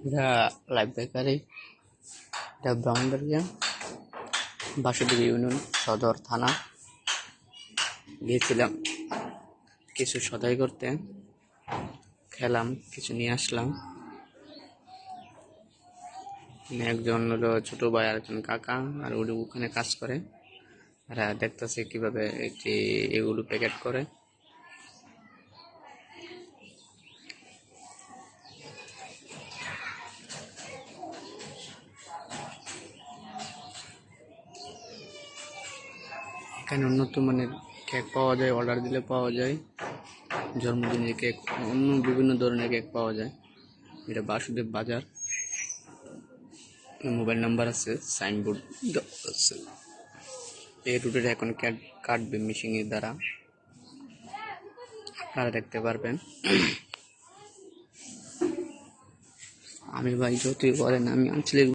এটা live bakery, এটা Brahmanbaria Basudeb union সদর থানা। গিয়েছিলাম কিছু সদাই করতে, খেলাম, কিছু নিয়ে আসলাম। একজন হলো ছোট ভাই আর একজন কাকা, আর ওখানে কাজ করে। আর দেখতেছে কিভাবে এগুলো প্যাকেট করে। এখানে উন্নত মানের কেক পাওয়া যায়, অর্ডার দিলে পাওয়া যায়। জন্মদিনের কেক, অন্য বিভিন্ন ধরনের কেক পাওয়া যায়। এটা বাসুদেব বাজার। মোবাইল নাম্বার আছে, সাইনবোর্ড আছে। এই রুটের এখন কেক কাটবে মেশিনের দ্বারা, আপনারা দেখতে পারবেন। আমি ভাই যতই বলেন, আমি আঞ্চলিক